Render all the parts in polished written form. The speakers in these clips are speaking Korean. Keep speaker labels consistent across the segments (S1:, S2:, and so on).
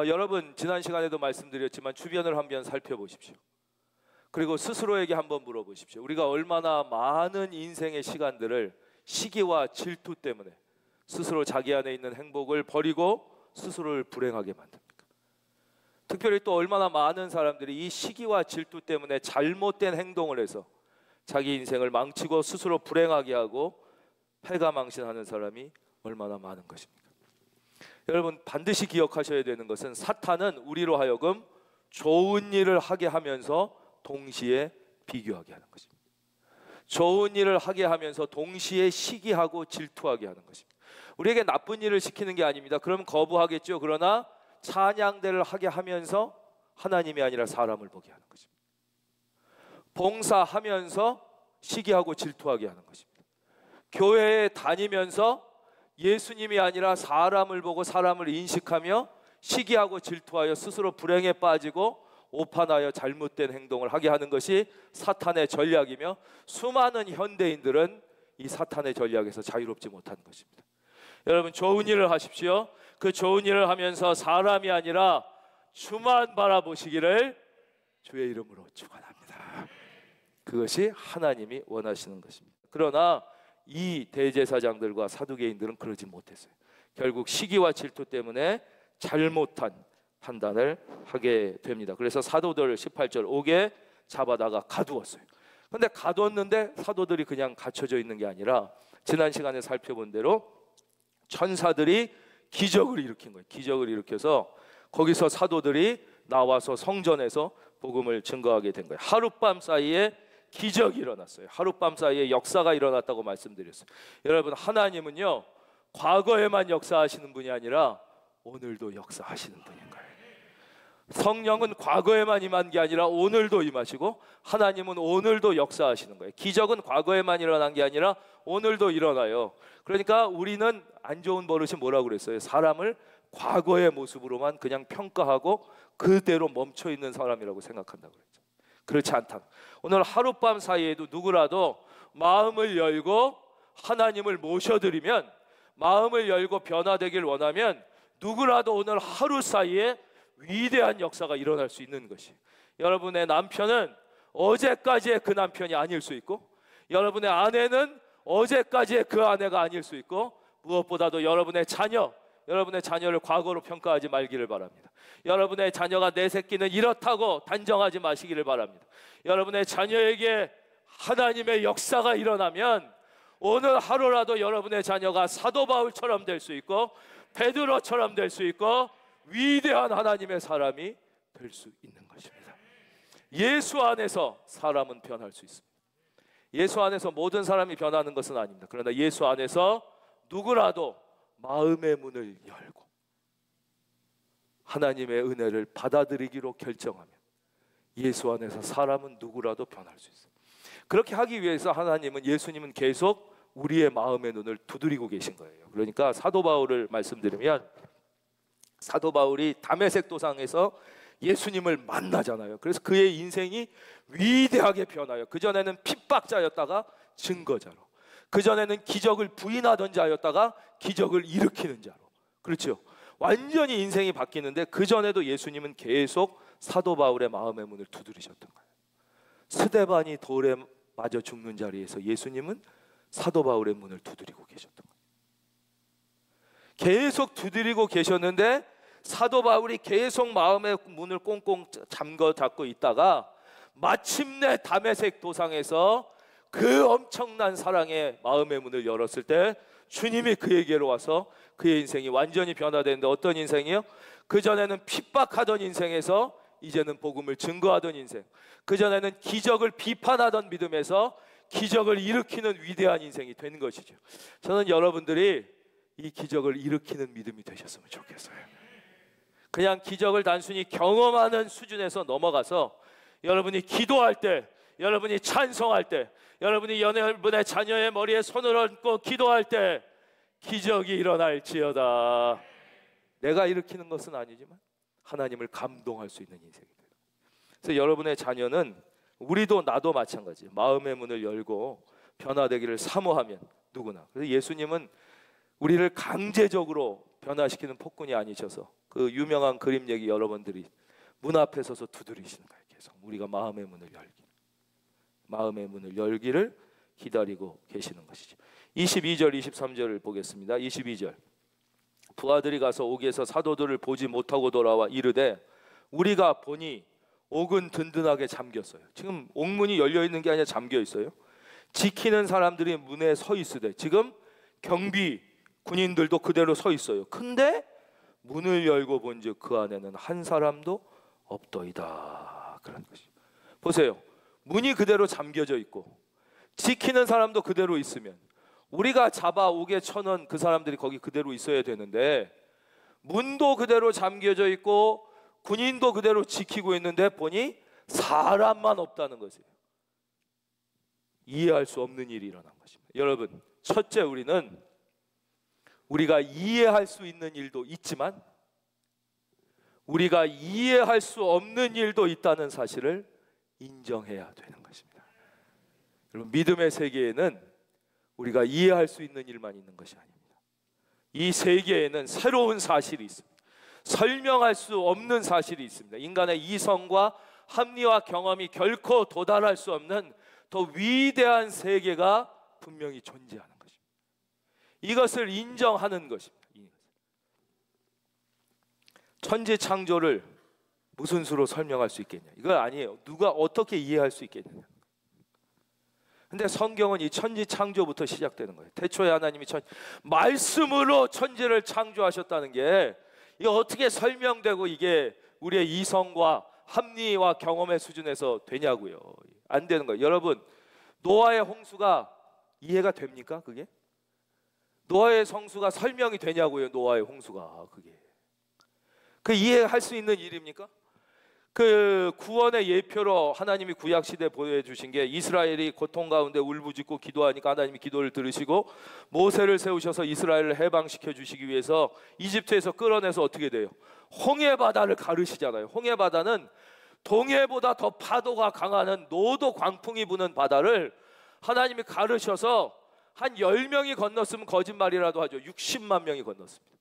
S1: 여러분 지난 시간에도 말씀드렸지만 주변을 한번 살펴보십시오. 그리고 스스로에게 한번 물어보십시오. 우리가 얼마나 많은 인생의 시간들을 시기와 질투 때문에 스스로 자기 안에 있는 행복을 버리고 스스로를 불행하게 만듭니까? 특별히 또 얼마나 많은 사람들이 이 시기와 질투 때문에 잘못된 행동을 해서 자기 인생을 망치고 스스로 불행하게 하고 패가망신하는 사람이 얼마나 많은 것입니까? 여러분 반드시 기억하셔야 되는 것은 사탄은 우리로 하여금 좋은 일을 하게 하면서 동시에 비교하게 하는 것입니다. 좋은 일을 하게 하면서 동시에 시기하고 질투하게 하는 것입니다. 우리에게 나쁜 일을 시키는 게 아닙니다. 그럼 거부하겠죠. 그러나 찬양대를 하게 하면서 하나님이 아니라 사람을 보게 하는 것입니다. 봉사하면서 시기하고 질투하게 하는 것입니다. 교회에 다니면서 예수님이 아니라 사람을 보고 사람을 인식하며 시기하고 질투하여 스스로 불행에 빠지고 오판하여 잘못된 행동을 하게 하는 것이 사탄의 전략이며 수많은 현대인들은 이 사탄의 전략에서 자유롭지 못하는 것입니다. 여러분 좋은 일을 하십시오. 그 좋은 일을 하면서 사람이 아니라 주만 바라보시기를 주의 이름으로 축원합니다. 그것이 하나님이 원하시는 것입니다. 그러나 이 대제사장들과 사두개인들은 그러지 못했어요. 결국 시기와 질투 때문에 잘못한 판단을 하게 됩니다. 그래서 사도들 18절 옥에 잡아다가 가두었어요. 그런데 가두었는데 사도들이 그냥 갇혀져 있는 게 아니라 지난 시간에 살펴본 대로 천사들이 기적을 일으킨 거예요. 기적을 일으켜서 거기서 사도들이 나와서 성전에서 복음을 증거하게 된 거예요. 하룻밤 사이에 기적이 일어났어요. 하룻밤 사이에 역사가 일어났다고 말씀드렸어요. 여러분 하나님은요 과거에만 역사하시는 분이 아니라 오늘도 역사하시는 분인 거예요. 성령은 과거에만 임한 게 아니라 오늘도 임하시고 하나님은 오늘도 역사하시는 거예요. 기적은 과거에만 일어난 게 아니라 오늘도 일어나요. 그러니까 우리는 안 좋은 버릇이 뭐라고 그랬어요? 사람을 과거의 모습으로만 그냥 평가하고 그대로 멈춰 있는 사람이라고 생각한다고 그랬죠. 그렇지 않다. 오늘 하룻밤 사이에도 누구라도 마음을 열고 하나님을 모셔드리면, 마음을 열고 변화되길 원하면 누구라도 오늘 하루 사이에 위대한 역사가 일어날 수 있는 것이, 여러분의 남편은 어제까지의 그 남편이 아닐 수 있고, 여러분의 아내는 어제까지의 그 아내가 아닐 수 있고, 무엇보다도 여러분의 자녀, 여러분의 자녀를 과거로 평가하지 말기를 바랍니다. 여러분의 자녀가 내 새끼는 이렇다고 단정하지 마시기를 바랍니다. 여러분의 자녀에게 하나님의 역사가 일어나면 오늘 하루라도 여러분의 자녀가 사도 바울처럼 될 수 있고 베드로처럼 될 수 있고 위대한 하나님의 사람이 될 수 있는 것입니다. 예수 안에서 사람은 변할 수 있습니다. 예수 안에서 모든 사람이 변하는 것은 아닙니다. 그러나 예수 안에서 누구라도 마음의 문을 열고 하나님의 은혜를 받아들이기로 결정하면 예수 안에서 사람은 누구라도 변할 수 있어요. 그렇게 하기 위해서 예수님은 계속 우리의 마음의 눈을 두드리고 계신 거예요. 그러니까 사도 바울을 말씀드리면, 사도 바울이 다메섹 도상에서 예수님을 만나잖아요. 그래서 그의 인생이 위대하게 변하여, 그전에는 핍박자였다가 증거자로, 그전에는 기적을 부인하던 자였다가 기적을 일으키는 자로, 그렇죠? 완전히 인생이 바뀌는데 그전에도 예수님은 계속 사도 바울의 마음의 문을 두드리셨던 거예요. 스데반이 돌에 맞아 죽는 자리에서 예수님은 사도 바울의 문을 두드리고 계셨던 거예요. 계속 두드리고 계셨는데 사도 바울이 계속 마음의 문을 꽁꽁 잠궈 닫고 있다가 마침내 다메섹 도상에서 그 엄청난 사랑의 마음의 문을 열었을 때 주님이 그에게로 와서 그의 인생이 완전히 변화되는데, 어떤 인생이요? 그전에는 핍박하던 인생에서 이제는 복음을 증거하던 인생, 그전에는 기적을 비판하던 믿음에서 기적을 일으키는 위대한 인생이 된 것이죠. 저는 여러분들이 이 기적을 일으키는 믿음이 되셨으면 좋겠어요. 그냥 기적을 단순히 경험하는 수준에서 넘어가서 여러분이 기도할 때, 여러분이 찬송할 때, 여러분이 여러분의 자녀의 머리에 손을 얹고 기도할 때 기적이 일어날지어다. 내가 일으키는 것은 아니지만 하나님을 감동할 수 있는 인생이 돼요. 그래서 여러분의 자녀는, 우리도 나도 마찬가지, 마음의 문을 열고 변화되기를 사모하면 누구나. 그래서 예수님은 우리를 강제적으로 변화시키는 폭군이 아니셔서 그 유명한 그림 얘기 여러분들이 문 앞에 서서 두드리시는 거예요. 계속 우리가 마음의 문을 열기를 기다리고 계시는 것이죠. 22절 23절을 보겠습니다. 22절 부하들이 가서 옥에서 사도들을 보지 못하고 돌아와 이르되 우리가 보니 옥은 든든하게 잠겼어요. 지금 옥문이 열려 있는 게 아니라 잠겨 있어요. 지키는 사람들이 문에 서 있으되 지금 경비 군인들도 그대로 서 있어요. 근데 문을 열고 본즉 그 안에는 한 사람도 없더이다. 그런 것이. 보세요. 문이 그대로 잠겨져 있고 지키는 사람도 그대로 있으면 우리가 잡아 옥에 쳐넣은 그 사람들이 거기 그대로 있어야 되는데 문도 그대로 잠겨져 있고 군인도 그대로 지키고 있는데 보니 사람만 없다는 것이에요. 이해할 수 없는 일이 일어난 것입니다. 여러분, 첫째 우리가 이해할 수 있는 일도 있지만 우리가 이해할 수 없는 일도 있다는 사실을 인정해야 되는 것입니다. 여러분, 믿음의 세계에는 우리가 이해할 수 있는 일만 있는 것이 아닙니다. 이 세계에는 새로운 사실이 있습니다. 설명할 수 없는 사실이 있습니다. 인간의 이성과 합리와 경험이 결코 도달할 수 없는 더 위대한 세계가 분명히 존재하는 것입니다. 이것을 인정하는 것입니다. 천지 창조를 무슨 수로 설명할 수 있겠냐? 이거 아니에요. 누가 어떻게 이해할 수 있겠느냐? 근데 성경은 이 천지 창조부터 시작되는 거예요. 태초에 하나님이 말씀으로 천지를 창조하셨다는 게 이게 어떻게 설명되고 이게 우리의 이성과 합리와 경험의 수준에서 되냐고요. 안 되는 거예요. 여러분, 노아의 홍수가 이해가 됩니까? 그게? 노아의 홍수가 설명이 되냐고요. 노아의 홍수가 그게. 그 이해할 수 있는 일입니까? 그 구원의 예표로 하나님이 구약 시대 보여주신 게 이스라엘이 고통 가운데 울부짖고 기도하니까 하나님이 기도를 들으시고 모세를 세우셔서 이스라엘을 해방시켜 주시기 위해서 이집트에서 끌어내서 어떻게 돼요? 홍해 바다를 가르시잖아요. 홍해 바다는 동해보다 더 파도가 강한 노도 광풍이 부는 바다를 하나님이 가르셔서 한 10명이 건넜으면 거짓말이라도 하죠. 60만 명이 건넜습니다.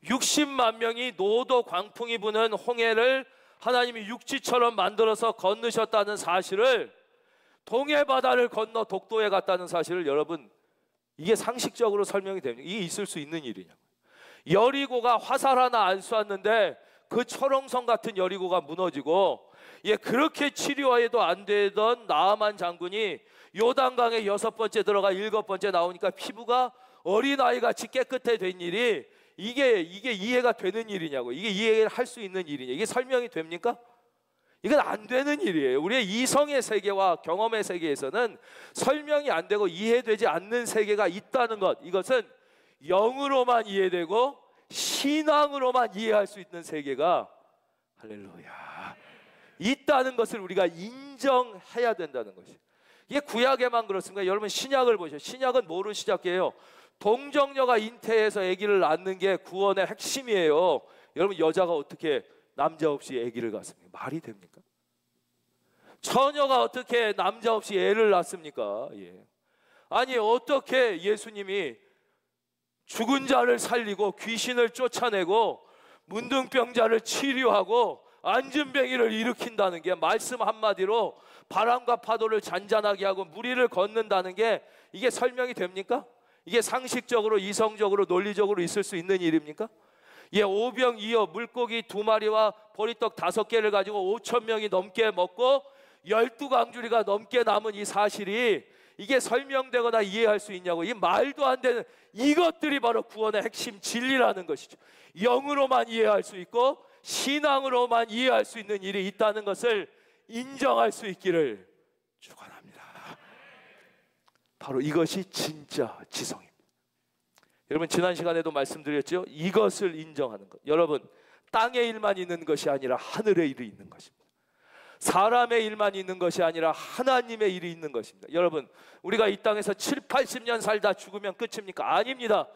S1: 60만 명이 노도 광풍이 부는 홍해를 하나님이 육지처럼 만들어서 건너셨다는 사실을, 동해 바다를 건너 독도에 갔다는 사실을, 여러분, 이게 상식적으로 설명이 됩니까? 이게 있을 수 있는 일이냐고요. 여리고가 화살 하나 안 쐈는데 그 철옹성 같은 여리고가 무너지고, 그렇게 치료해도 안 되던 나아만 장군이 요단강에 6번째 들어가 7번째 나오니까 피부가 어린아이같이 깨끗해진 일이 이게 이해가 되는 일이냐고. 이게 이해를 할 수 있는 일이냐. 이게 설명이 됩니까? 이건 안 되는 일이에요. 우리의 이성의 세계와 경험의 세계에서는 설명이 안 되고 이해되지 않는 세계가 있다는 것, 이것은 영으로만 이해되고 신앙으로만 이해할 수 있는 세계가, 할렐루야, 있다는 것을 우리가 인정해야 된다는 것이에요. 이게 구약에만 그렇습니까? 여러분, 신약을 보세요. 신약은 뭐로 시작해요? 동정녀가 잉태해서 아기를 낳는 게 구원의 핵심이에요. 여러분, 여자가 어떻게 남자 없이 아기를 낳습니까? 말이 됩니까? 처녀가 어떻게 남자 없이 애를 낳습니까? 아니, 어떻게 예수님이 죽은 자를 살리고 귀신을 쫓아내고 문둥병자를 치료하고 안진뱅이를 일으킨다는 게, 말씀 한마디로 바람과 파도를 잔잔하게 하고 무리를 걷는다는 게, 이게 설명이 됩니까? 이게 상식적으로, 이성적으로, 논리적으로 있을 수 있는 일입니까? 오병이어 물고기 2마리와 보리떡 5개를 가지고 5,000명이 넘게 먹고 12강주리가 넘게 남은 이 사실이 이게 설명되거나 이해할 수 있냐고. 이 말도 안 되는 이것들이 바로 구원의 핵심 진리라는 것이죠. 영으로만 이해할 수 있고 신앙으로만 이해할 수 있는 일이 있다는 것을 인정할 수 있기를 축원합니다. 바로 이것이 진짜 지성입니다. 여러분, 지난 시간에도 말씀드렸죠. 이것을 인정하는 것. 여러분, 땅의 일만 있는 것이 아니라 하늘의 일이 있는 것입니다. 사람의 일만 있는 것이 아니라 하나님의 일이 있는 것입니다. 여러분, 우리가 이 땅에서 7, 80년 살다 죽으면 끝입니까? 아닙니다.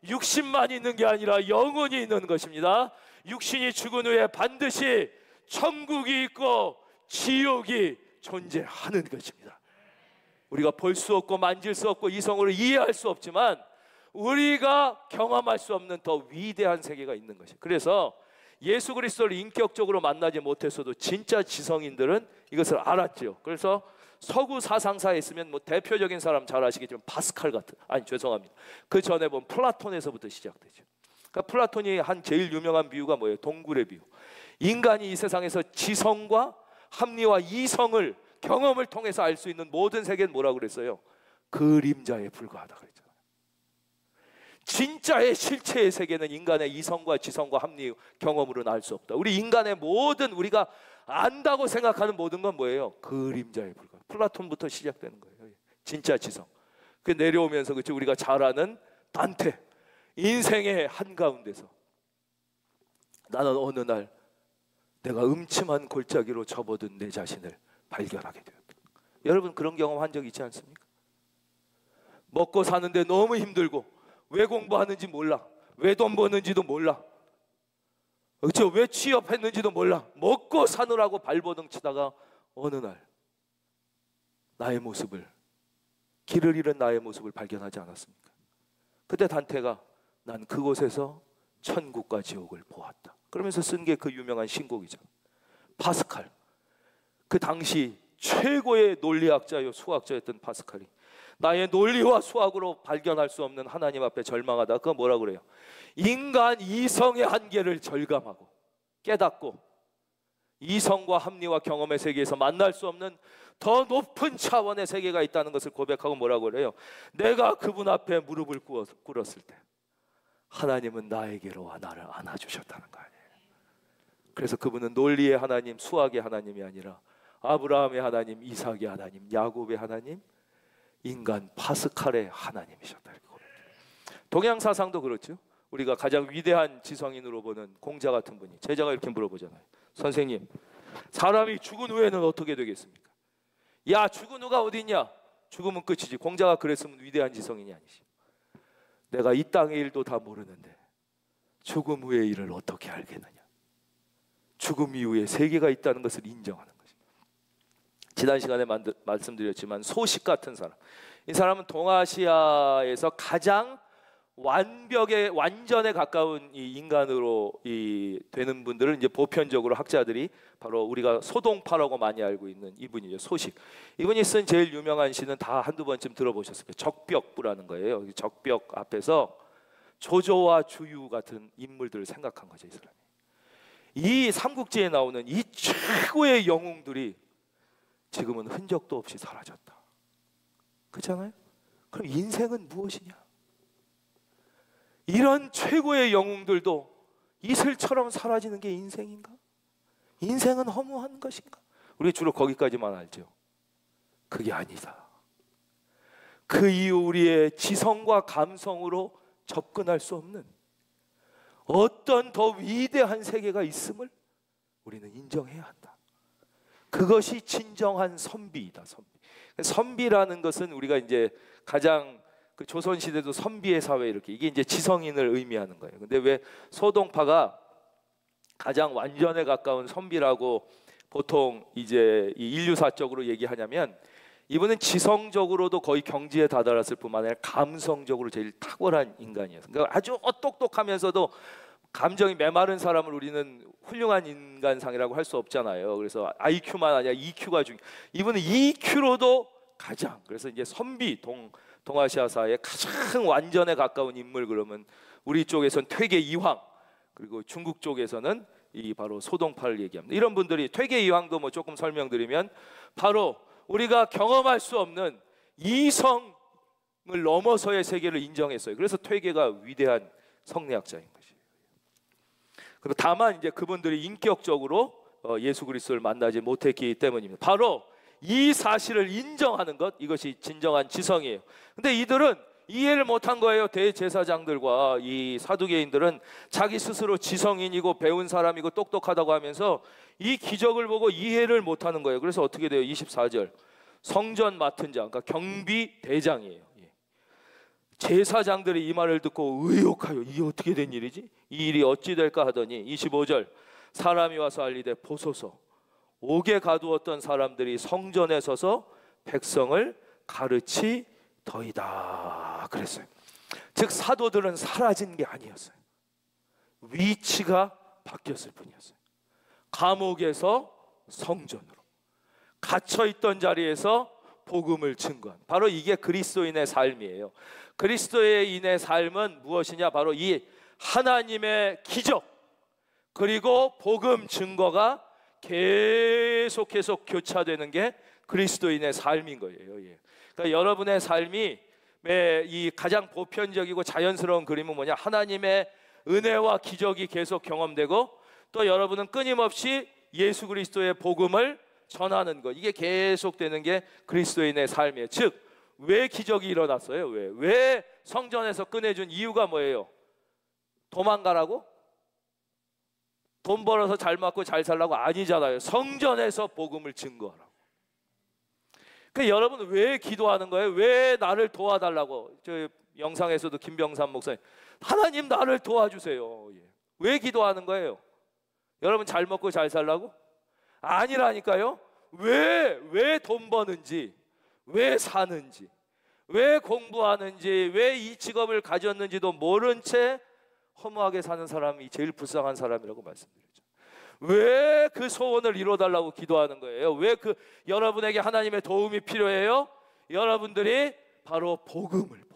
S1: 육신만 있는 게 아니라 영혼이 있는 것입니다. 육신이 죽은 후에 반드시 천국이 있고 지옥이 존재하는 것입니다. 우리가 볼 수 없고 만질 수 없고 이성으로 이해할 수 없지만 우리가 경험할 수 없는 더 위대한 세계가 있는 것이에요. 그래서 예수 그리스도를 인격적으로 만나지 못했어도 진짜 지성인들은 이것을 알았죠. 그래서 서구 사상사에 있으면 뭐 대표적인 사람 잘 아시겠지만 파스칼 같은, 아니 죄송합니다, 그 전에 보면 플라톤에서부터 시작되죠. 그러니까 플라톤이 한 제일 유명한 비유가 뭐예요? 동굴의 비유. 인간이 이 세상에서 지성과 합리와 이성을, 경험을 통해서 알 수 있는 모든 세계는 뭐라고 그랬어요? 그림자에 불과하다 그랬잖아요. 진짜의 실체의 세계는 인간의 이성과 지성과 합리 경험으로는 알 수 없다. 우리 인간의 모든, 우리가 안다고 생각하는 모든 건 뭐예요? 그림자에 불과. 플라톤부터 시작되는 거예요. 진짜 지성. 그 내려오면서 그치, 우리가 잘 아는 단테, 인생의 한가운데서 나는 어느 날 내가 음침한 골짜기로 접어든 내 자신을 발견하게 되었다. 여러분 그런 경험 한 적 있지 않습니까? 먹고 사는데 너무 힘들고, 왜 공부하는지 몰라, 왜 돈 버는지도 몰라, 그렇죠? 왜 취업했는지도 몰라, 먹고 사느라고 발버둥 치다가 어느 날 나의 모습을, 길을 잃은 나의 모습을 발견하지 않았습니까? 그때 단테가 난 그곳에서 천국과 지옥을 보았다 그러면서 쓴 게 그 유명한 신곡이잖아. 파스칼, 그 당시 최고의 논리학자요 수학자였던 파스칼이 나의 논리와 수학으로 발견할 수 없는 하나님 앞에 절망하다. 그거 뭐라 그래요? 인간 이성의 한계를 절감하고 깨닫고 이성과 합리와 경험의 세계에서 만날 수 없는 더 높은 차원의 세계가 있다는 것을 고백하고 뭐라고 그래요? 내가 그분 앞에 무릎을 꿇었을 때 하나님은 나에게로 와 나를 안아주셨다는 거 아니에요. 그래서 그분은 논리의 하나님, 수학의 하나님이 아니라 아브라함의 하나님, 이삭의 하나님, 야곱의 하나님, 인간 파스칼의 하나님이셨다. 동양 사상도 그렇죠. 우리가 가장 위대한 지성인으로 보는 공자 같은 분이 제자가 이렇게 물어보잖아요. 선생님, 사람이 죽은 후에는 어떻게 되겠습니까? 야, 죽은 후가 어디 있냐? 죽으면 끝이지. 공자가 그랬으면 위대한 지성인이 아니지. 내가 이 땅의 일도 다 모르는데 죽음 후의 일을 어떻게 알겠느냐? 죽음 이후에 세계가 있다는 것을 인정하는 거죠. 지난 시간에 말씀드렸지만 소식 같은 사람, 이 사람은 동아시아에서 가장 완전에 가까운 이 인간으로 되는 분들은 이제 보편적으로 학자들이 바로 우리가 소동파라고 많이 알고 있는 이분이죠. 소식. 이분이 쓴 제일 유명한 시는 다 한두 번쯤 들어보셨을 거예요. 적벽부라는 거예요. 적벽 앞에서 조조와 주유 같은 인물들을 생각한 거죠, 이 사람이. 이 삼국지에 나오는 이 최고의 영웅들이 지금은 흔적도 없이 사라졌다. 그렇잖아요? 그럼 인생은 무엇이냐? 이런 최고의 영웅들도 이슬처럼 사라지는 게 인생인가? 인생은 허무한 것인가? 우리 주로 거기까지만 알죠. 그게 아니다. 그 이후 우리의 지성과 감성으로 접근할 수 없는 어떤 더 위대한 세계가 있음을 우리는 인정해야 한다. 그것이 진정한 선비이다. 선비라는 것은 우리가 이제 가장 그 조선 시대도 선비의 사회 이렇게 이게 이제 지성인을 의미하는 거예요. 근데 왜 소동파가 가장 완전에 가까운 선비라고 보통 이제 이 인류사적으로 얘기하냐면 이분은 지성적으로도 거의 경지에 다다랐을 뿐만 아니라 감성적으로 제일 탁월한 인간이에요. 그러니까 아주 똑똑하면서도 감정이 메마른 사람을 우리는 훌륭한 인간상이라고 할 수 없잖아요. 그래서 IQ만 아니라 EQ가 중요. 이분은 EQ로도 가장, 그래서 이제 선비, 동아시아사의 가장 완전에 가까운 인물, 그러면 우리 쪽에서는 퇴계 이황, 그리고 중국 쪽에서는 이 바로 소동파를 얘기합니다. 이런 분들이 퇴계 이황도 뭐 조금 설명드리면 바로 우리가 경험할 수 없는 이성을 넘어서의 세계를 인정했어요. 그래서 퇴계가 위대한 성리학자인 것이에요. 그리고 다만 이제 그분들이 인격적으로 예수 그리스도를 만나지 못했기 때문입니다. 바로 이 사실을 인정하는 것, 이것이 진정한 지성이에요. 근데 이들은 이해를 못한 거예요. 대제사장들과 이 사두개인들은 자기 스스로 지성인이고 배운 사람이고 똑똑하다고 하면서 이 기적을 보고 이해를 못하는 거예요. 그래서 어떻게 돼요? 24절 성전 맡은 자, 그러니까 경비 대장이에요. 제사장들이 이 말을 듣고 의혹하여 이게 어떻게 된 일이지? 이 일이 어찌 될까 하더니 25절 사람이 와서 알리되 보소서 옥에 가두었던 사람들이 성전에 서서 백성을 가르치더이다 그랬어요. 즉 사도들은 사라진 게 아니었어요. 위치가 바뀌었을 뿐이었어요. 감옥에서 성전으로, 갇혀있던 자리에서 복음을 증거한, 바로 이게 그리스도인의 삶이에요. 그리스도인의 삶은 무엇이냐? 바로 이 하나님의 기적 그리고 복음 증거가 계속해서 교차되는 게 그리스도인의 삶인 거예요. 예. 그러니까 여러분의 삶이 이 가장 보편적이고 자연스러운 그림은 뭐냐? 하나님의 은혜와 기적이 계속 경험되고, 또 여러분은 끊임없이 예수 그리스도의 복음을 전하는 것, 이게 계속되는 게 그리스도인의 삶이에요. 즉, 왜 기적이 일어났어요? 왜 성전에서 꺼내준 이유가 뭐예요? 도망가라고? 돈 벌어서 잘 먹고 잘 살라고? 아니잖아요. 성전에서 복음을 증거하라고. 그러니까 여러분 왜 기도하는 거예요? 왜 나를 도와달라고? 저 영상에서도 김병삼 목사님, 하나님 나를 도와주세요. 예. 왜 기도하는 거예요? 여러분 잘 먹고 잘 살라고? 아니라니까요. 왜 돈 버는지, 왜 사는지, 왜 공부하는지, 왜 이 직업을 가졌는지도 모른 채 허무하게 사는 사람이 제일 불쌍한 사람이라고 말씀드렸죠. 왜 그 소원을 이뤄달라고 기도하는 거예요? 왜 여러분에게 하나님의 도움이 필요해요? 여러분들이 바로 복음을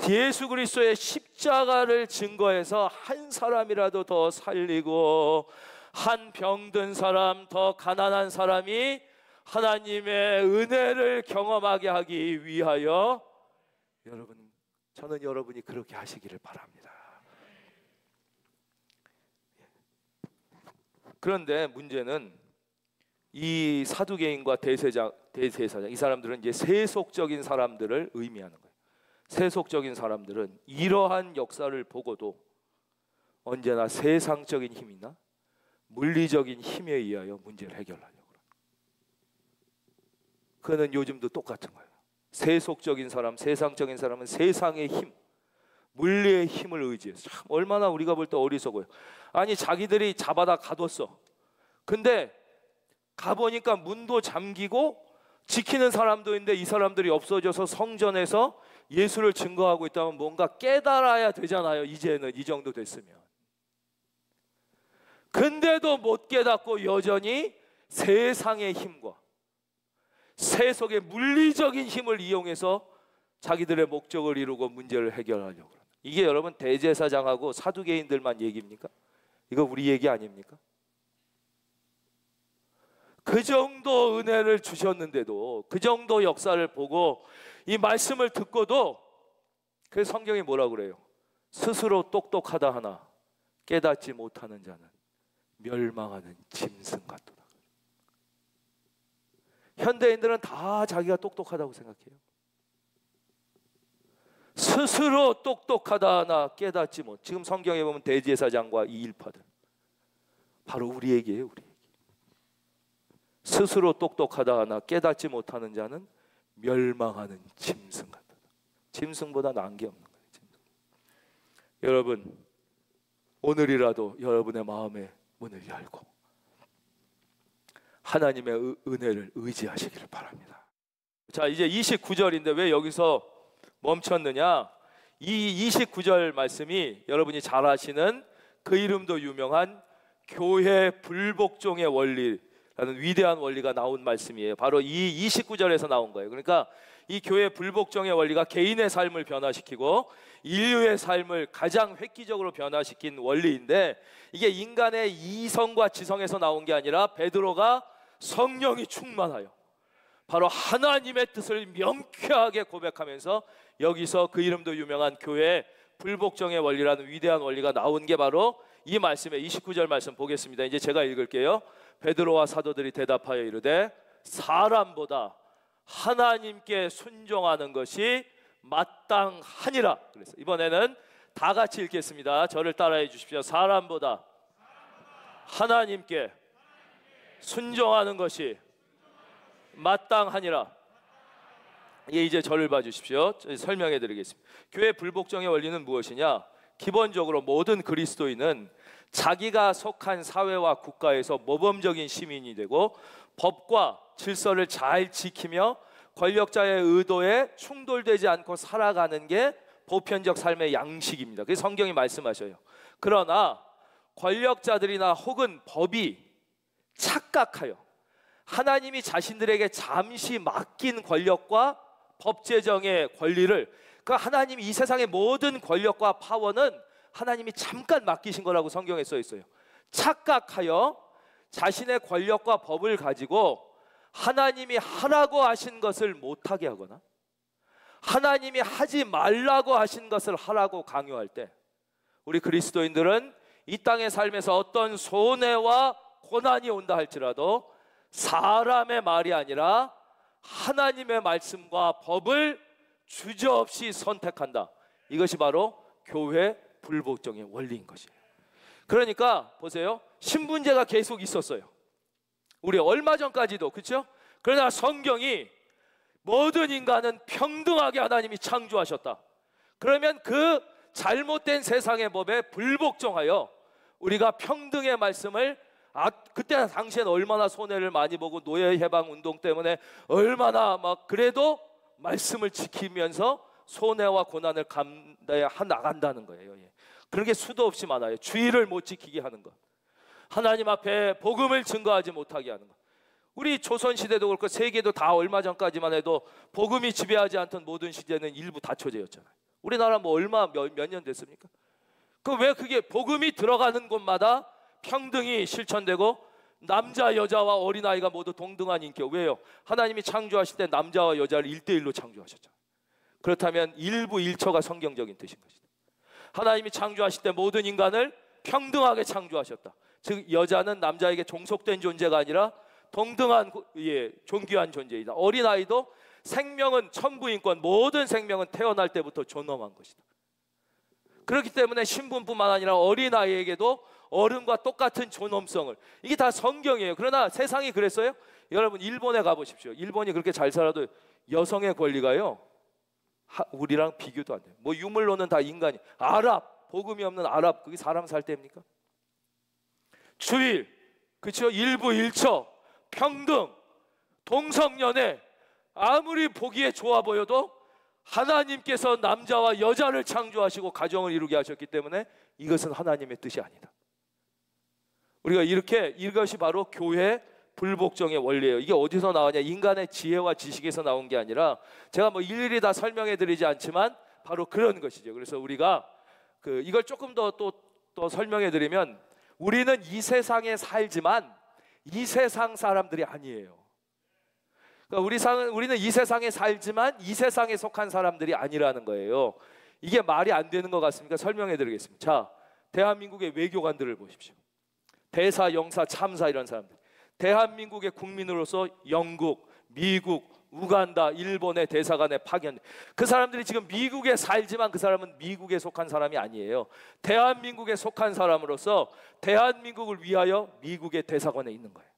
S1: 예수 그리스도의 십자가를 증거해서 한 사람이라도 더 살리고, 한 병든 사람, 더 가난한 사람이 하나님의 은혜를 경험하게 하기 위하여 저는 여러분이 그렇게 하시기를 바랍니다. 그런데 문제는 이 사두개인과 대제사장, 이 사람들은 이제 세속적인 사람들을 의미하는 거예요. 세속적인 사람들은 이러한 역사를 보고도 언제나 세상적인 힘이나 물리적인 힘에 의하여 문제를 해결하려고 그래요. 그는 요즘도 똑같은 거예요. 세속적인 사람, 세상적인 사람은 세상의 힘, 물리의 힘을 의지해서, 참 얼마나 우리가 볼 때 어리석어요. 아니 자기들이 잡아다 가뒀어. 근데 가보니까 문도 잠기고 지키는 사람도 있는데 이 사람들이 없어져서 성전에서 예수를 증거하고 있다면 뭔가 깨달아야 되잖아요. 이제는 이 정도 됐으면. 근데도 못 깨닫고 여전히 세상의 힘과 세속의 물리적인 힘을 이용해서 자기들의 목적을 이루고 문제를 해결하려고 합니다. 이게 여러분 대제사장하고 사두개인들만 얘기입니까? 이거 우리 얘기 아닙니까? 그 정도 은혜를 주셨는데도, 그 정도 역사를 보고 이 말씀을 듣고도, 그 성경이 뭐라고 그래요? 스스로 똑똑하다 하나 깨닫지 못하는 자는 멸망하는 짐승 같도다. 현대인들은 다 자기가 똑똑하다고 생각해요. 스스로 똑똑하다 하나 깨닫지 못. 지금 성경에 보면 대제사장과 이 일파들, 바로 우리 얘기예요. 우리 얘기. 스스로 똑똑하다 하나 깨닫지 못하는 자는 멸망하는 짐승 같다. 짐승보다 나은 게 없는 거예요. 짐승. 여러분, 오늘이라도 여러분의 마음의 문을 열고 하나님의 은혜를 의지하시기를 바랍니다. 자, 이제 29절인데 왜 여기서 멈췄느냐? 이 29절 말씀이 여러분이 잘 아시는 그 이름도 유명한 교회 불복종의 원리라는 위대한 원리가 나온 말씀이에요. 바로 이 29절에서 나온 거예요. 그러니까 이 교회 불복종의 원리가 개인의 삶을 변화시키고 인류의 삶을 가장 획기적으로 변화시킨 원리인데, 이게 인간의 이성과 지성에서 나온 게 아니라 베드로가 성령이 충만하여 바로 하나님의 뜻을 명쾌하게 고백하면서 여기서 그 이름도 유명한 교회 불복종의 원리라는 위대한 원리가 나온 게 바로 이 말씀의 29절 말씀 보겠습니다. 이제 제가 읽을게요. 베드로와 사도들이 대답하여 이르되 사람보다 하나님께 순종하는 것이 마땅하니라. 그래서 이번에는 다 같이 읽겠습니다. 저를 따라해 주십시오. 사람보다 하나님께 순종하는 것이 마땅하니라. 예, 이제 저를 봐주십시오. 설명해 드리겠습니다. 교회 불복종의 원리는 무엇이냐? 기본적으로 모든 그리스도인은 자기가 속한 사회와 국가에서 모범적인 시민이 되고 법과 질서를 잘 지키며 권력자의 의도에 충돌되지 않고 살아가는 게 보편적 삶의 양식입니다. 그래서 성경이 말씀하셔요. 그러나 권력자들이나 혹은 법이 착각하여 하나님이 자신들에게 잠시 맡긴 권력과 법제정의 권리를, 그 하나님이 이 세상의 모든 권력과 파워는 하나님이 잠깐 맡기신 거라고 성경에 써 있어요. 착각하여 자신의 권력과 법을 가지고 하나님이 하라고 하신 것을 못하게 하거나 하나님이 하지 말라고 하신 것을 하라고 강요할 때, 우리 그리스도인들은 이 땅의 삶에서 어떤 손해와 고난이 온다 할지라도 사람의 말이 아니라 하나님의 말씀과 법을 주저없이 선택한다. 이것이 바로 교회 불복종의 원리인 것이에요. 그러니까 보세요, 신분제가 계속 있었어요. 우리 얼마 전까지도, 그렇죠? 그러나 성경이 모든 인간은 평등하게 하나님이 창조하셨다. 그러면 그 잘못된 세상의 법에 불복종하여 우리가 평등의 말씀을, 그때 당시에는 얼마나 손해를 많이 보고 노예 해방 운동 때문에 얼마나 막, 그래도 말씀을 지키면서 손해와 고난을 감내해 나간다는 거예요. 그런 게 수도 없이 많아요. 주의를 못 지키게 하는 것, 하나님 앞에 복음을 증거하지 못하게 하는 것. 우리 조선시대도 그렇고 세계도 다 얼마 전까지만 해도 복음이 지배하지 않던 모든 시대는 일부 다처제였잖아요. 우리나라 뭐 얼마 몇 년 됐습니까? 그 왜 그게 복음이 들어가는 곳마다 평등이 실천되고 남자 여자와 어린아이가 모두 동등한 인기. 왜요? 하나님이 창조하실 때 남자와 여자를 1대1로 창조하셨잖아요. 그렇다면 일부 일처가 성경적인 뜻인 것이다. 하나님이 창조하실 때 모든 인간을 평등하게 창조하셨다. 즉 여자는 남자에게 종속된 존재가 아니라 동등한, 존귀한 존재이다. 어린아이도 생명은 천부인권, 모든 생명은 태어날 때부터 존엄한 것이다. 그렇기 때문에 신분뿐만 아니라 어린아이에게도 어른과 똑같은 존엄성을, 이게 다 성경이에요. 그러나 세상이 그랬어요? 여러분 일본에 가보십시오. 일본이 그렇게 잘 살아도 여성의 권리가요 우리랑 비교도 안 돼요. 뭐 유물론은 다 인간이, 아랍, 복음이 없는 아랍, 그게 사람 살 때입니까? 주일, 그렇죠? 일부 일처, 평등, 동성연애, 아무리 보기에 좋아 보여도 하나님께서 남자와 여자를 창조하시고 가정을 이루게 하셨기 때문에 이것은 하나님의 뜻이 아니다. 우리가 이렇게, 이것이 바로 교회 불복종의 원리예요. 이게 어디서 나오냐? 인간의 지혜와 지식에서 나온 게 아니라, 제가 뭐 일일이 다 설명해 드리지 않지만 바로 그런 것이죠. 그래서 우리가 이걸 조금 더 또 설명해 드리면, 우리는 이 세상에 살지만 이 세상 사람들이 아니에요. 그러니까 우리는 이 세상에 살지만 이 세상에 속한 사람들이 아니라는 거예요. 이게 말이 안 되는 것 같습니까? 설명해 드리겠습니다. 자, 대한민국의 외교관들을 보십시오. 대사, 영사, 참사 이런 사람들. 대한민국의 국민으로서 영국, 미국, 우간다, 일본의 대사관에 파견, 그 사람들이 지금 미국에 살지만 그 사람은 미국에 속한 사람이 아니에요. 대한민국에 속한 사람으로서 대한민국을 위하여 미국의 대사관에 있는 거예요.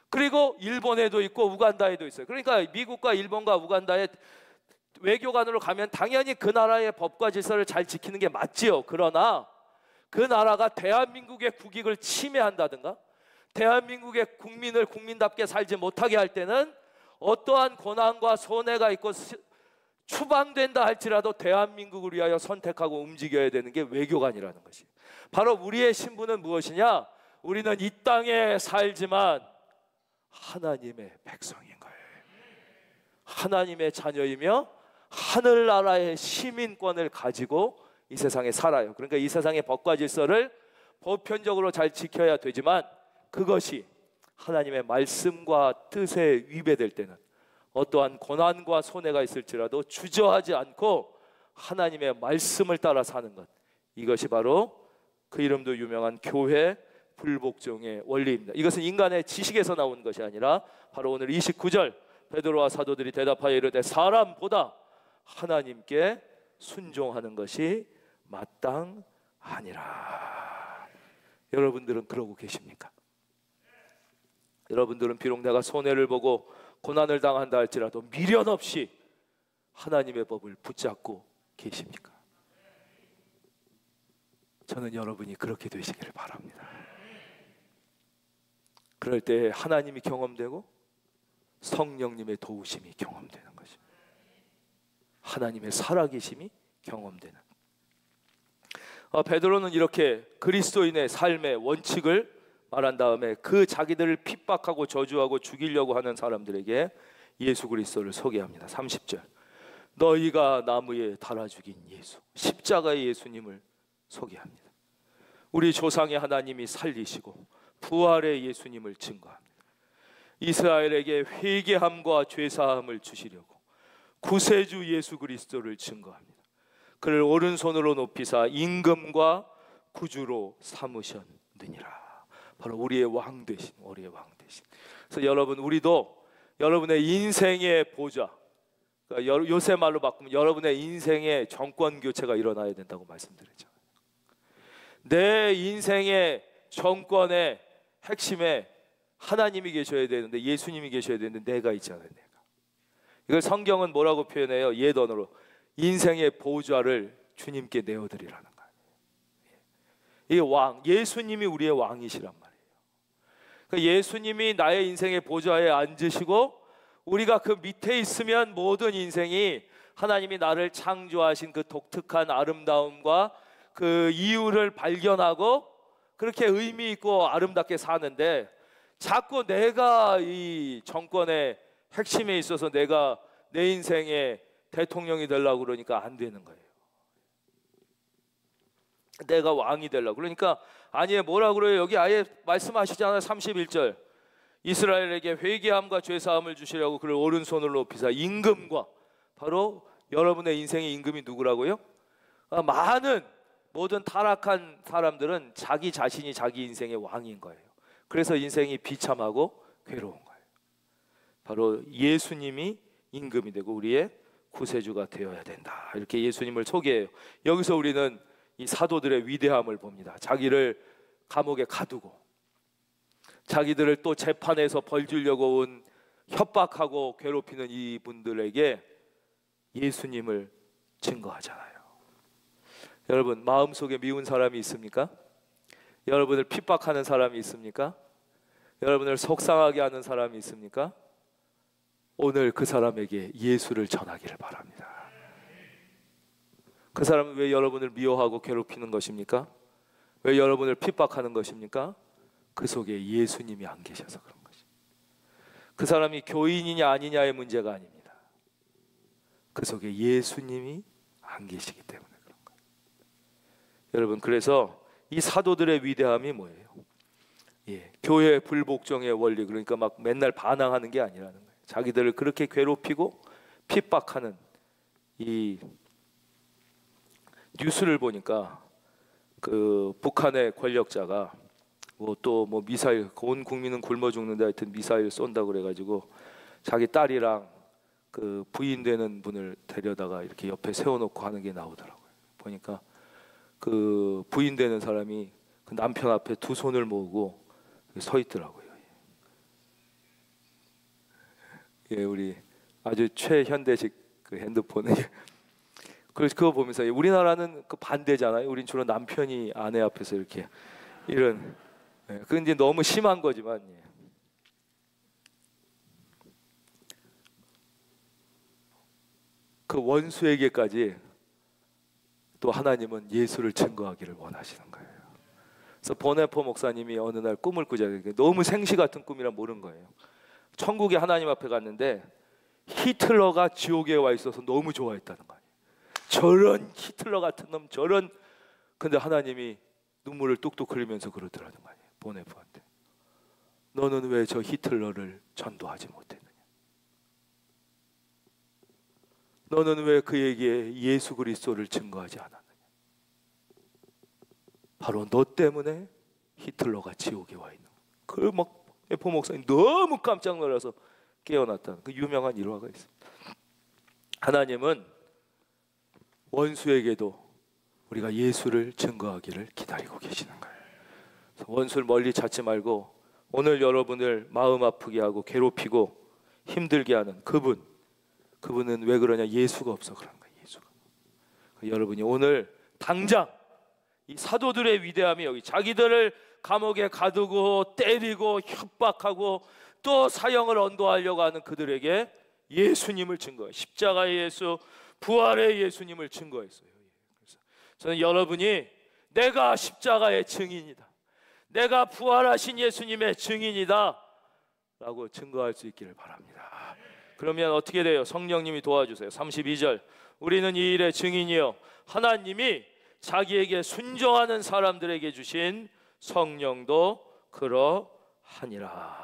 S1: 그리고 일본에도 있고 우간다에도 있어요. 그러니까 미국과 일본과 우간다에 외교관으로 가면 당연히 그 나라의 법과 질서를 잘 지키는 게 맞지요. 그러나 그 나라가 대한민국의 국익을 침해한다든가 대한민국의 국민을 국민답게 살지 못하게 할 때는 어떠한 고난과 손해가 있고 추방된다 할지라도 대한민국을 위하여 선택하고 움직여야 되는 게 외교관이라는 것이. 바로 우리의 신분은 무엇이냐? 우리는 이 땅에 살지만 하나님의 백성인 거예요. 하나님의 자녀이며 하늘나라의 시민권을 가지고 이 세상에 살아요. 그러니까 이 세상의 법과 질서를 보편적으로 잘 지켜야 되지만 그것이 하나님의 말씀과 뜻에 위배될 때는 어떠한 고난과 손해가 있을지라도 주저하지 않고 하나님의 말씀을 따라 사는 것, 이것이 바로 그 이름도 유명한 교회 불복종의 원리입니다. 이것은 인간의 지식에서 나온 것이 아니라 바로 오늘 29절 베드로와 사도들이 대답하여 이르되 사람보다 하나님께 순종하는 것이 마땅하니라. 여러분들은 그러고 계십니까? 여러분들은 비록 내가 손해를 보고 고난을 당한다 할지라도 미련 없이 하나님의 법을 붙잡고 계십니까? 저는 여러분이 그렇게 되시기를 바랍니다. 그럴 때 하나님이 경험되고 성령님의 도우심이 경험되는 것입니다. 하나님의 살아계심이 경험되는. 베드로는 이렇게 그리스도인의 삶의 원칙을 말한 다음에 그 자기들을 핍박하고 저주하고 죽이려고 하는 사람들에게 예수 그리스도를 소개합니다. 30절, 너희가 나무에 달아 죽인 예수, 십자가의 예수님을 소개합니다. 우리 조상의 하나님이 살리시고 부활의 예수님을 증거합니다. 이스라엘에게 회개함과 죄사함을 주시려고 구세주 예수 그리스도를 증거합니다. 그를 오른손으로 높이사 임금과 구주로 삼으셨느니라. 바로 우리의 왕 되신, 우리의 왕 되신. 그래서 여러분, 우리도 여러분의 인생의 보좌, 그러니까 요새 말로 바꾸면 여러분의 인생의 정권 교체가 일어나야 된다고 말씀드렸잖아요. 내 인생의 정권의 핵심에 하나님이 계셔야 되는데, 예수님이 계셔야 되는데 내가 있잖아요. 내가. 이걸 성경은 뭐라고 표현해요? 옛 언어로 인생의 보좌를 주님께 내어드리라는 거예요. 이 왕, 예수님이 우리의 왕이시란 말이에요. 그러니까 예수님이 나의 인생의 보좌에 앉으시고 우리가 그 밑에 있으면 모든 인생이 하나님이 나를 창조하신 그 독특한 아름다움과 그 이유를 발견하고 그렇게 의미 있고 아름답게 사는데, 자꾸 내가 이 정권의 핵심에 있어서 내가 내 인생의 대통령이 되려고 그러니까 안 되는 거예요. 내가 왕이 되려고 그러니까, 아니 뭐라 그래요? 여기 아예 말씀하시잖아요. 31절, 이스라엘에게 회개함과 죄사함을 주시려고 그를 오른손으로 높이사 임금과, 바로 여러분의 인생의 임금이 누구라고요? 많은 모든 타락한 사람들은 자기 자신이 자기 인생의 왕인 거예요. 그래서 인생이 비참하고 괴로운 거예요. 바로 예수님이 임금이 되고 우리의 구세주가 되어야 된다. 이렇게 예수님을 소개해요. 여기서 우리는 이 사도들의 위대함을 봅니다. 자기를 감옥에 가두고 자기들을 또 재판에서 벌 주려고 온 협박하고 괴롭히는 이분들에게 예수님을 증거하잖아요. 여러분, 마음속에 미운 사람이 있습니까? 여러분을 핍박하는 사람이 있습니까? 여러분을 속상하게 하는 사람이 있습니까? 오늘 그 사람에게 예수를 전하기를 바랍니다. 그 사람은 왜 여러분을 미워하고 괴롭히는 것입니까? 왜 여러분을 핍박하는 것입니까? 그 속에 예수님이 안 계셔서 그런 것입니다. 그 사람이 교인이냐 아니냐의 문제가 아닙니다. 그 속에 예수님이 안 계시기 때문에 그런 거예요. 여러분, 그래서 이 사도들의 위대함이 뭐예요? 교회 불복종의 원리, 그러니까 막 맨날 반항하는 게 아니라는 거예요. 자기들을 그렇게 괴롭히고 핍박하는 이 뉴스를 보니까 그 북한의 권력자가 또 미사일, 온 국민은 굶어 죽는데 하여튼 미사일 쏜다고 그래가지고 자기 딸이랑 그 부인 되는 분을 데려다가 이렇게 옆에 세워놓고 하는 게 나오더라고요. 보니까 그 부인 되는 사람이 그 남편 앞에 두 손을 모으고 서 있더라고요. 우리 아주 최현대식 그 핸드폰에 그래서 그거 보면서 우리나라는 그 반대잖아요. 우린 주로 남편이 아내 앞에서 이렇게 이런, 그건 이제 너무 심한 거지만, 그 원수에게까지 또 하나님은 예수를 증거하기를 원하시는 거예요. 그래서 보네포 목사님이 어느 날 꿈을 꾸자. 너무 생시 같은 꿈이라 모른 거예요. 천국에 하나님 앞에 갔는데 히틀러가 지옥에 와 있어서 너무 좋아했다는 거예요. 저런 히틀러 같은 놈, 저런. 근데 하나님이 눈물을 뚝뚝 흘리면서 그러더라는 거예요. 보네포한테, 너는 왜 저 히틀러를 전도하지 못했느냐? 너는 왜 그에게 예수 그리스도를 증거하지 않았느냐? 바로 너 때문에 히틀러가 지옥에 와 있는 거예요. 그 막 에포 목사님 너무 깜짝 놀라서 깨어났다는 그 유명한 일화가 있습니다. 하나님은 원수에게도 우리가 예수를 증거하기를 기다리고 계시는 거예요. 원수를 멀리 찾지 말고 오늘 여러분을 마음 아프게 하고 괴롭히고 힘들게 하는 그분은 왜 그러냐? 예수가 없어 그런 거예요. 예수가. 여러분이 오늘 당장 이 사도들의 위대함이 여기, 자기들을 감옥에 가두고 때리고 협박하고 또 사형을 언도하려고 하는 그들에게 예수님을 증거해요. 십자가의 예수, 부활의 예수님을 증거했어요. 그래서 저는 여러분이 내가 십자가의 증인이다, 내가 부활하신 예수님의 증인이다 라고 증거할 수 있기를 바랍니다. 그러면 어떻게 돼요? 성령님이 도와주세요. 32절, 우리는 이 일의 증인이요 하나님이 자기에게 순종하는 사람들에게 주신 성령도 그러하니라.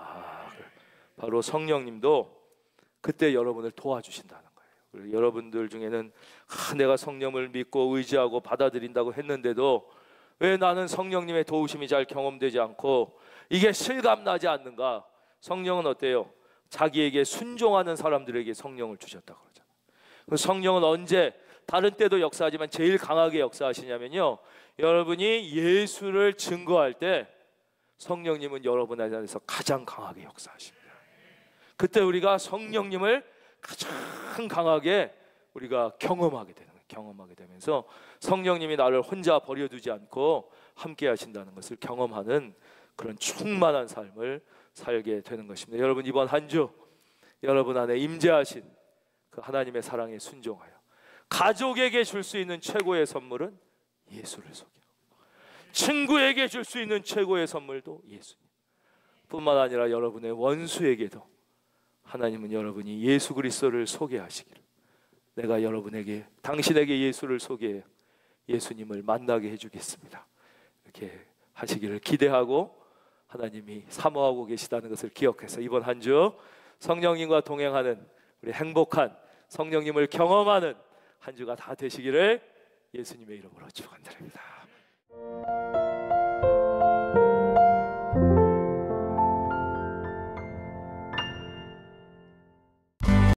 S1: 바로 성령님도 그때 여러분을 도와주신다는 거예요. 여러분들 중에는 내가 성령을 믿고 의지하고 받아들인다고 했는데도 왜 나는 성령님의 도우심이 잘 경험되지 않고 이게 실감나지 않는가? 성령은 어때요? 자기에게 순종하는 사람들에게 성령을 주셨다고 그러잖아요. 성령은 언제, 다른 때도 역사하지만 제일 강하게 역사하시냐면요, 여러분이 예수를 증거할 때 성령님은 여러분 안에서 가장 강하게 역사하십니다. 그때 우리가 성령님을 가장 강하게 우리가 경험하게 되는 거예요. 경험하게 되면서 성령님이 나를 혼자 버려두지 않고 함께 하신다는 것을 경험하는 그런 충만한 삶을 살게 되는 것입니다. 여러분, 이번 한 주 여러분 안에 임재하신 그 하나님의 사랑에 순종하여 가족에게 줄 수 있는 최고의 선물은 예수를 소개하고, 친구에게 줄 수 있는 최고의 선물도 예수님 뿐만 아니라 여러분의 원수에게도 하나님은 여러분이 예수 그리스도를 소개하시기를, 내가 여러분에게, 당신에게 예수를 소개해 예수님을 만나게 해주겠습니다, 이렇게 하시기를 기대하고 하나님이 사모하고 계시다는 것을 기억해서 이번 한 주 성령님과 동행하는 우리 행복한 성령님을 경험하는 한 주가 다 되시기를 예수님의 이름으로 축원드립니다.